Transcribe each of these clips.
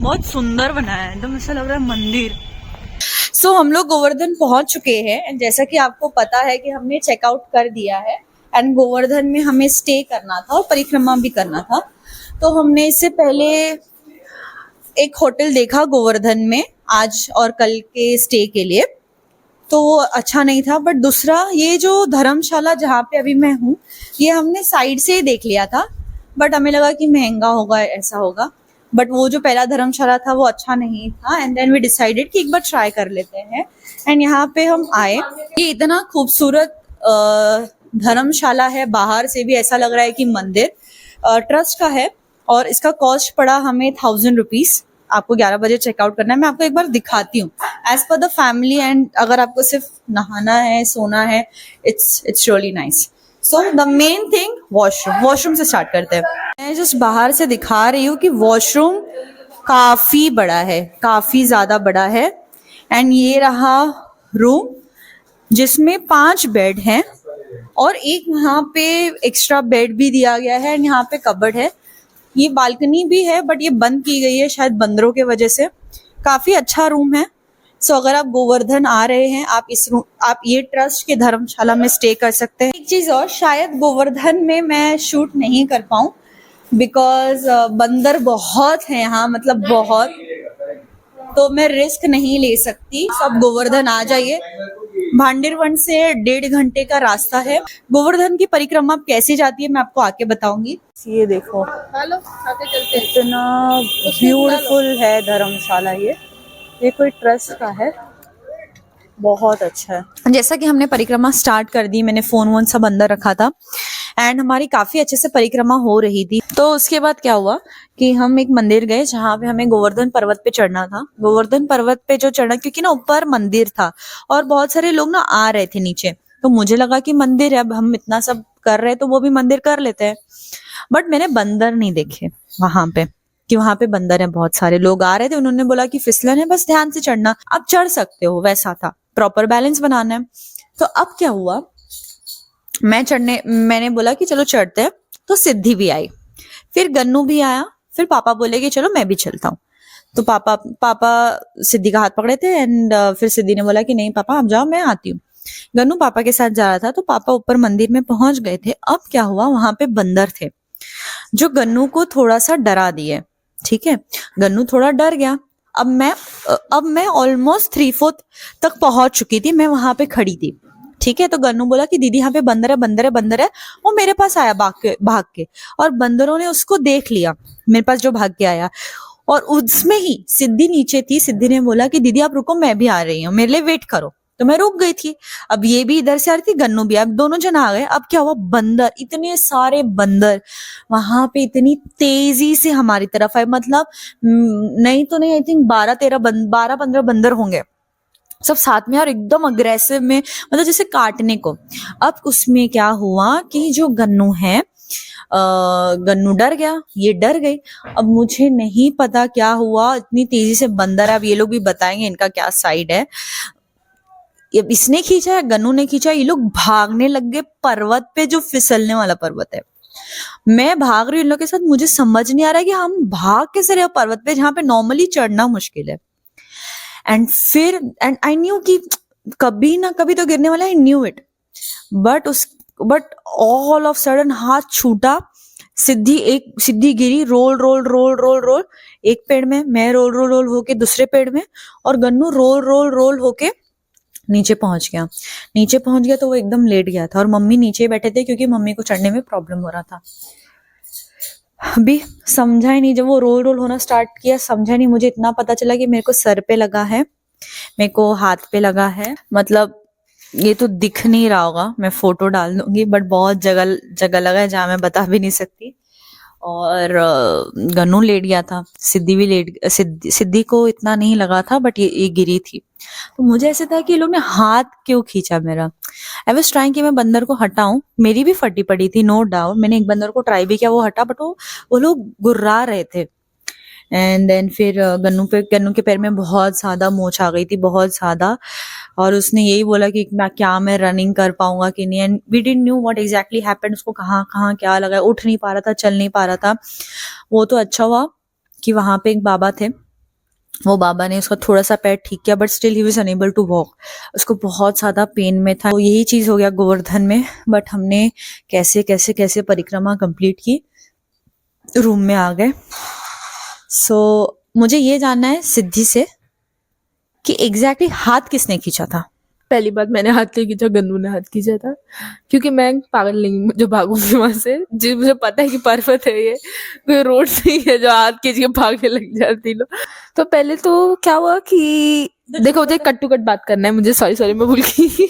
बहुत सुंदर बनाया है, एकदम ऐसा लग रहा है मंदिर। सो हम लोग गोवर्धन पहुंच चुके हैं। जैसा कि आपको पता है कि हमने चेकआउट कर दिया है एंड गोवर्धन में हमें स्टे करना था और परिक्रमा भी करना था। तो हमने इससे पहले एक होटल देखा गोवर्धन में आज और कल के स्टे के लिए, तो वो अच्छा नहीं था। बट दूसरा ये जो धर्मशाला जहाँ पे अभी मैं हूँ, ये हमने साइड से ही देख लिया था, बट हमें लगा कि महंगा होगा, ऐसा होगा। बट वो जो पहला धर्मशाला था वो अच्छा नहीं था एंड देन वी डिसाइडेड कि एक बार ट्राई कर लेते हैं। एंड यहाँ पे हम आए, ये इतना खूबसूरत धर्मशाला है, बाहर से भी ऐसा लग रहा है कि मंदिर ट्रस्ट का है। और इसका कॉस्ट पड़ा हमें 1000 रुपीज। आपको 11 बजे चेकआउट करना है। मैं आपको एक बार दिखाती हूँ as per the family, and अगर आपको सिर्फ नहाना है, सोना है, it's really nice. So the main thing washroom से स्टार्ट करते हैं। मैं जस्ट बाहर से दिखा रही हूँ कि वॉशरूम काफी बड़ा है, काफी ज्यादा बड़ा है। एंड ये रहा रूम जिसमें 5 बेड हैं और एक यहाँ पे एक्स्ट्रा बेड भी दिया गया है एंड यहाँ पे कबर्ड है। ये बालकनी भी है बट ये बंद की गई है शायद बंदरों के वजह से। काफी अच्छा रूम है। सो अगर आप गोवर्धन आ रहे हैं, आप ये ट्रस्ट के धर्मशाला में स्टे कर सकते हैं। एक चीज और, शायद गोवर्धन में मैं शूट नहीं कर पाऊँ बिकॉज बंदर बहुत है यहाँ, मतलब बहुत, तो मैं रिस्क नहीं ले सकती। सब गोवर्धन आ जाइए। भांडेरवन से 1.5 घंटे का रास्ता है। गोवर्धन की परिक्रमा कैसे जाती है मैं आपको आके बताऊंगी। ये देखो इतना ब्यूटीफुल है धर्मशाला। ये कोई ट्रस्ट का है, बहुत अच्छा है। जैसा कि हमने परिक्रमा स्टार्ट कर दी, मैंने फोन वोन सब अंदर रखा था एंड हमारी काफी अच्छे से परिक्रमा हो रही थी। तो उसके बाद क्या हुआ कि हम एक मंदिर गए जहाँ पे हमें गोवर्धन पर्वत पे चढ़ना था। गोवर्धन पर्वत पे जो चढ़ना, क्योंकि ना ऊपर मंदिर था और बहुत सारे लोग ना आ रहे थे नीचे, तो मुझे लगा कि मंदिर है, अब हम इतना सब कर रहे हैं तो वो भी मंदिर कर लेते हैं। बट मैंने बंदर नहीं देखे वहां पे, कि वहां पे बंदर है। बहुत सारे लोग आ रहे थे, उन्होंने बोला कि फिसलन है, बस ध्यान से चढ़ना, आप चढ़ सकते हो, वैसा था, प्रॉपर बैलेंस बनाना है। तो अब क्या हुआ, मैंने बोला कि चलो चढ़ते हैं, तो सिद्धि भी आई, फिर गन्नू भी आया, फिर पापा बोले कि चलो मैं भी चलता हूँ। तो पापा सिद्धि का हाथ पकड़े थे एंड फिर सिद्धि ने बोला कि नहीं पापा आप जाओ, मैं आती हूँ। गन्नू पापा के साथ जा रहा था, तो पापा ऊपर मंदिर में पहुंच गए थे। अब क्या हुआ, वहां पे बंदर थे जो गन्नू को थोड़ा सा डरा दिए। ठीक है, गन्नू थोड़ा डर गया। अब मैं ऑलमोस्ट 3/4 तक पहुंच चुकी थी, मैं वहां पे खड़ी थी। ठीक है, तो गन्नू बोला कि दीदी यहाँ पे बंदर है, बंदर है, बंदर है। वो मेरे पास आया भाग के और बंदरों ने उसको देख लिया, मेरे पास जो भाग के आया। और उसमें ही सिद्धि नीचे थी। सिद्धि ने बोला कि दीदी आप रुको, मैं भी आ रही हूँ, मेरे लिए वेट करो। तो मैं रुक गई थी। अब ये भी इधर से आ रही थी, गन्नू भी, अब दोनों जन आ गए। अब क्या हुआ, बंदर, इतने सारे बंदर वहां पे इतनी तेजी से हमारी तरफ आए, मतलब नहीं तो नहीं, आई थिंक 12-15 बंदर होंगे सब साथ में और एकदम अग्रेसिव में, मतलब जैसे काटने को। अब उसमें क्या हुआ कि जो गन्नू है, गन्नू डर गया, ये डर गई। अब मुझे नहीं पता क्या हुआ, इतनी तेजी से बंदर, अब ये लोग भी बताएंगे इनका क्या साइड है। इसने खींचा है, गन्नू ने खींचा, ये लोग भागने लग गए पर्वत पे, जो फिसलने वाला पर्वत है। मैं भाग रही हूँ इन लोग के साथ, मुझे समझ नहीं आ रहा है कि हम भाग कैसे रहे पर्वत पे जहां पे नॉर्मली चढ़ना मुश्किल है। एंड आई न्यू कि कभी ना कभी तो गिरने वाला है, I knew it. But all of sudden हाथ छूटा, सिद्धि गिरी, roll roll roll roll roll एक पेड़ में, मैं रोल रोल रोल होके दूसरे पेड़ में, और गन्नू रोल रोल रोल होके नीचे पहुंच गया। तो वो एकदम लेट गया था और मम्मी नीचे बैठे थे क्योंकि मम्मी को चढ़ने में प्रॉब्लम हो रहा था। अभी समझा ही नहीं, जब वो रोल रोल होना स्टार्ट किया समझा नहीं, मुझे इतना पता चला कि मेरे को सर पे लगा है, मेरे को हाथ पे लगा है, मतलब ये तो दिख नहीं रहा होगा, मैं फोटो डाल दूंगी, बट बहुत जगह लगा है जहां मैं बता भी नहीं सकती। और गन्नू लेट गया था, सिद्धि को इतना नहीं लगा था, बट ये गिरी थी। तो मुझे ऐसे था कि ये लोग ने हाथ क्यों खींचा मेरा। आई वाज ट्राइंग कि मैं बंदर को हटाऊं, मेरी भी फटी पड़ी थी, नो डाउट। मैंने एक बंदर को ट्राई भी किया, वो हटा, बट वो लोग गुर्रा रहे थे। एंड देन फिर गन्नू के पैर में बहुत ज्यादा मोच आ गई थी, बहुत ज्यादा। और उसने यही बोला कि मैं रनिंग कर पाऊंगा कि नहीं, and we didn't knew what exactly happened, उसको कहाँ क्या लगा, उठ नहीं पा रहा था, चल नहीं पा रहा था। वो तो अच्छा हुआ कि वहां पे एक बाबा थे, वो बाबा ने उसका थोड़ा सा पैर ठीक किया, but still he was unable to walk. उसको बहुत ज्यादा पेन में था। तो यही चीज हो गया गोवर्धन में। बट हमने कैसे कैसे कैसे परिक्रमा कंप्लीट की, रूम में आ गए। सो मुझे ये जानना है सिद्धि से कि एग्जैक्टली हाथ किसने खींचा था। पहली बात मैंने हाथ नहीं खींचा, गन्नू ने हाथ खींचा था, क्योंकि मैं पागल नहीं हूँ जो भागूंगी वहां से। जी मुझे पता है कि पर्वत है, ये कोई रोड नहीं है जो हाथ खींच के भागने लग जाती लोग। तो पहले तो क्या हुआ कि देखो मुझे कट टू कट बात करना है, मुझे सॉरी मैं भूल गई।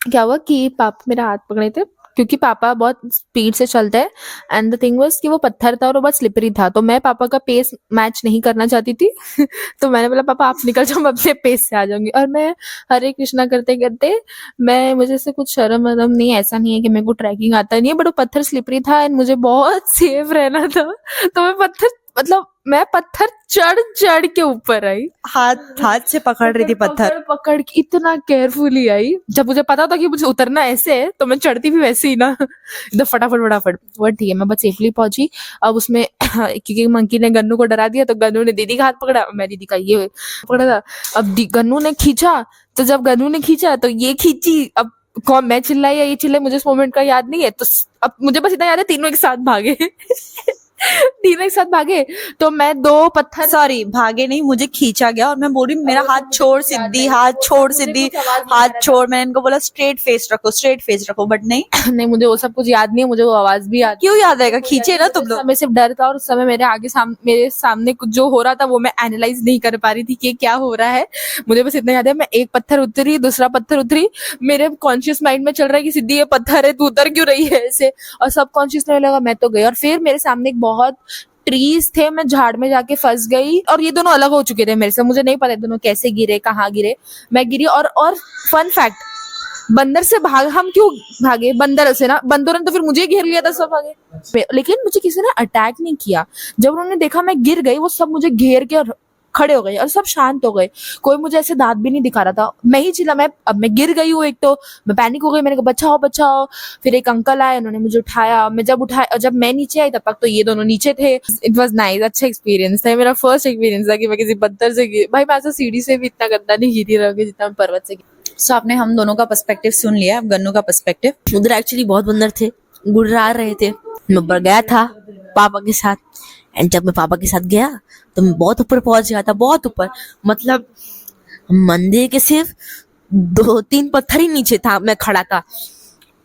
क्या हुआ कि पापा मेरा हाथ पकड़े थे, क्योंकि पापा बहुत स्पीड से चलते हैं एंड द थिंग वाज कि वो पत्थर था और वो बहुत स्लिपरी था, तो मैं पापा का पेस मैच नहीं करना चाहती थी। तो मैंने बोला पापा आप निकल जाओ, मैं अपने पेस से आ जाऊंगी। और मैं हरे कृष्णा करते करते मैं मुझे से कुछ शर्म वरम नहीं, ऐसा नहीं है कि मेरे को ट्रैकिंग आता नहीं है, बट वो पत्थर स्लिपरी था एंड मुझे बहुत सेफ रहना था। तो मैं पत्थर चढ़ चढ़ के ऊपर आई, हाथ से पकड़ रही थी पत्थर। पकड़ के इतना केयरफुली आई। जब मुझे पता था कि मुझे उतरना ऐसे है तो मैं चढ़ती भी वैसे ही ना, एकदम फटाफट। वो ठीक है, मैं बस सेफली पहुंची। अब उसमें क्योंकि मंकी ने गन्नू को डरा दिया, तो गन्नू ने दीदी का हाथ पकड़ा, मैं दीदी का ये पकड़ा था। अब गन्नू ने खींचा, तो जब गन्नू ने खींचा तो ये खींची। अब कौन, मैं चिल्लाई या ये चिल्लाई, मुझे इस मोमेंट का याद नहीं है। तो अब मुझे बस इतना याद है तीनों एक साथ भागे। तीनों एक साथ भागे, तो मैं दो पत्थर, सॉरी भागे नहीं, मुझे खींचा गया और मैं बोल रही मेरा हाथ छोड़ सिद्धि, हाथ छोड़ सिद्धि, हाथ छोड़। मैंने इनको बोला स्ट्रेट फेस रखो, बट नहीं नहीं मुझे वो सब कुछ याद नहीं है, मुझे वो आवाज भी याद। क्यों याद रहेगा, खींचे ना तुम लोग। समय सिर्फ डर था और उस समय मेरे सामने कुछ जो हो रहा था वो मैं एनालाइज नहीं कर पा रही थी कि क्या हो रहा है। मुझे बस इतना याद है, मैं एक पत्थर उतरी, दूसरा पत्थर उतरी, मेरे कॉन्शियस माइंड में चल रहा है कि सिद्धि ये पत्थर है, तू उतर क्यों रही है ऐसे, और सब कॉन्शियस में लगा मैं तो गई। और फिर मेरे सामने एक बहुत ट्रीज थे, मैं झाड़ में जाके फंस गई और ये दोनों अलग हो चुके थे मेरे से। मुझे नहीं पता दोनों कैसे गिरे, कहाँ गिरे, मैं गिरी। और फन फैक्ट, बंदर से हम क्यों भागे, बंदर से ना, बंदरों ने तो फिर मुझे घेर लिया था, सब भागे। लेकिन मुझे किसी ने अटैक नहीं किया। जब उन्होंने देखा मैं गिर गई, वो सब मुझे घेर के खड़े हो गए और सब शांत हो गए। कोई मुझे ऐसे दांत भी नहीं दिखा रहा था, मैं ही चिल्ला, अब मैं गिर गई हूँ। एक तो मैं पैनिक हो गई, मैंने कहा बचाओ। फिर एक अंकल आए, उन्होंने मुझे उठाया। जब मैं नीचे आई तब तक तो ये दोनों नीचे थे। इट वाज नाइस, अच्छा एक्सपीरियंस था, मेरा फर्स्ट एक्सपीरियंस था कि मैं किसी पत्थर से गिरी। भाई मैं ऐसा सीढ़ी से भी इतना गंदा नहीं गिरी रहूंगी जितना मैं पर्वत से गिरी। सो आपने हम दोनों का पर्सपेक्टिव सुन लिया, अब गन्नू का पर्सपेक्टिव। उधर एक्चुअली बहुत बंदर थे, गुर्रा रहे थे। मैं ऊपर गया था पापा के साथ, एंड जब मैं पापा के साथ गया तो मैं बहुत ऊपर पहुंच गया था, बहुत ऊपर। मतलब मंदिर के सिर्फ 2-3 पत्थर ही नीचे था, मैं खड़ा था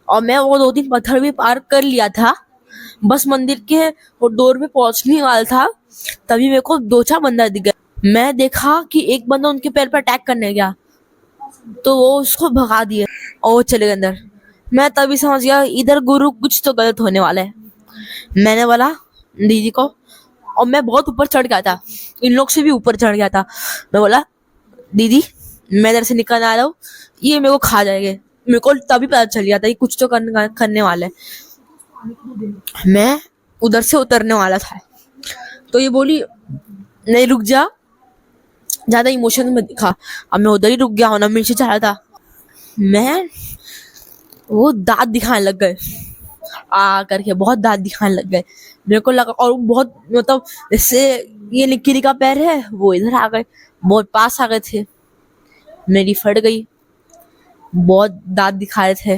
और मैं वो 2-3 पत्थर भी पार कर लिया था। बस मंदिर के वो डोर पे पहुंचने वाला था, तभी मेरे को 2-4 बंदर दिख गए। मैं देखा कि एक बंदा उनके पैर पर अटैक करने गया, तो वो उसको भगा दिया और वो चले गए अंदर। मैं तभी समझ गया इधर गुरु कुछ तो गलत होने वाला है। मैंने बोला दीदी को, और मैं बहुत ऊपर चढ़ गया था, इन लोग से भी ऊपर चढ़ गया था। मैं बोला दीदी मैं इधर से निकल आ रहा हूँ, ये मेरे को खा जाएंगे। मेरे को तभी पता चल गया था कि कुछ तो करने वाला है। मैं उधर से उतरने वाला था, तो ये बोली नहीं रुक जा, ज्यादा इमोशन में दिखा। अब मैं उधर ही रुक गया, होना नीचे जा रहा था। मैं वो दांत दिखाने लग गए, करके बहुत दांत दिखाने लग गए। मेरे को लगा, और बहुत मतलब जैसे ये निक्की का पैर है, वो इधर आ गए, बहुत पास आ गए थे। मेरी फट गई, बहुत दांत दिखा रहे थे।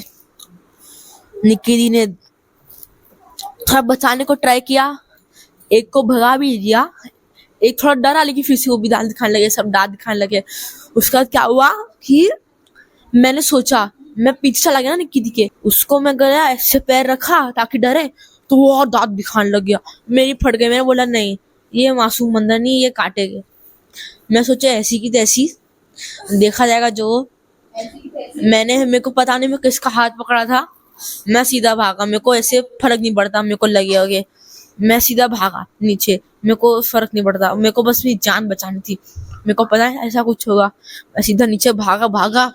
निक्की दी ने थोड़ा बचाने को ट्राई किया, एक को भगा भी दिया, एक थोड़ा डरा, लेकिन फिर से वो भी दांत दिखाने लगे, सब दांत दिखाने लगे। उसका क्या हुआ कि मैंने सोचा, मैं पीछे चला गया ना निक्की दी के, उसको मैं गया ऐसे पैर रखा ताकि डरे, तो वो और दांत दिखाने लग गया। मेरी फट गई। मैंने बोला नहीं ये मासूम बंदर नहीं, ये काटेगा। मैं सोचा ऐसी की तैसी देखा जाएगा जो। मेरे को पता नहीं मैं किसका हाथ पकड़ा था, मैं सीधा भागा। मेरे को ऐसे फर्क नहीं पड़ता, मेरे को लगे होगे, मैं सीधा भागा नीचे, मेरे को फर्क नहीं पड़ता, मेरे को बस मेरी जान बचानी थी। मेरे को पता है ऐसा कुछ होगा, मैं सीधा नीचे भागा।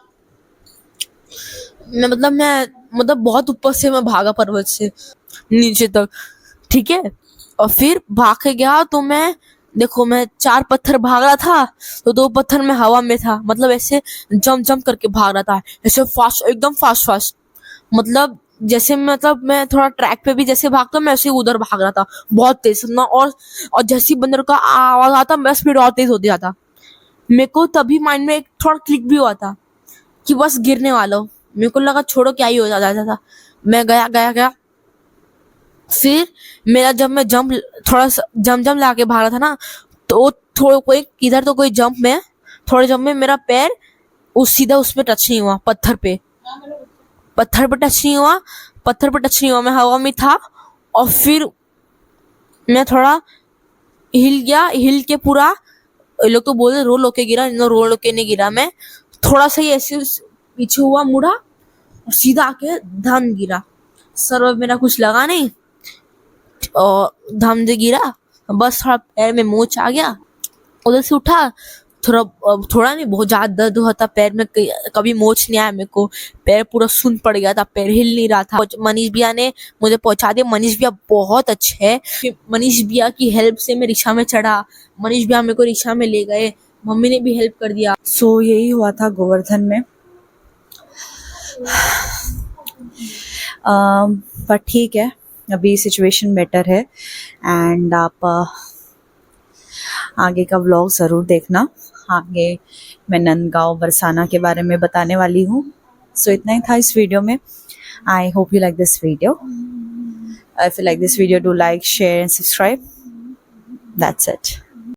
मैं बहुत ऊपर से मैं भागा, पर्वत से नीचे तक, ठीक है। और फिर भाग के गया तो मैं 4 पत्थर भाग रहा था, तो 2 पत्थर में हवा में था। मतलब ऐसे जंप करके भाग रहा था, ऐसे फास्ट, एकदम फास्ट। मतलब जैसे मतलब मैं थोड़ा ट्रैक पे भी जैसे भागता हूँ, मैं ऐसे ही उधर भाग रहा था बहुत तेज ना, और जैसे ही बंदर का आवाज आता मैं स्पीड और तेज होती जाता। मेरे को तभी माइंड में एक थोड़ा क्लिक भी हुआ था कि बस गिरने वाला हूँ। मेरे को लगा छोड़ो क्या ही हो जाता था। मैं गया। फिर मेरा जब मैं थोड़ा जंप लाके भाग रहा था ना, तो थोड़ा कोई इधर तो कोई जंप में थोड़े जंप में मेरा पैर सीधा उसमें टच नहीं हुआ, पत्थर पे टच नहीं हुआ, मैं हवा में था। और फिर मैं थोड़ा हिल के पूरा, ये लोग तो बोल रहे रोल होके गिरा, रोल होके नहीं गिरा, मैं थोड़ा सा ही ऐसे पीछे हुआ, मुड़ा और सीधा आके धम गिरा। सर और मेरा कुछ लगा नहीं और धम से गिरा, बस थोड़ा पैर में मोच आ गया। उधर से उठा, थोड़ा नहीं बहुत ज्यादा दर्द हुआ था पैर में, कभी मोच नहीं आया मेरे को, पैर पूरा सुन पड़ गया था, पैर हिल नहीं रहा था। मनीष भैया ने मुझे पहुंचा दिया। मनीष भैया बहुत अच्छे है। मनीष भैया की हेल्प से मैं रिक्शा में चढ़ा, मनीष भैया मेरे को रिक्शा में ले गए, मम्मी ने भी हेल्प कर दिया। सो यही हुआ था गोवर्धन में। पर ठीक है, अभी सिचुएशन बेटर है। एंड आप आगे का व्लॉग ज़रूर देखना। आगे मैं नंदगांव बरसाना के बारे में बताने वाली हूँ। सो इतना ही था इस वीडियो में। I hope you like this video. If you like this video, do like, share and subscribe. That's it.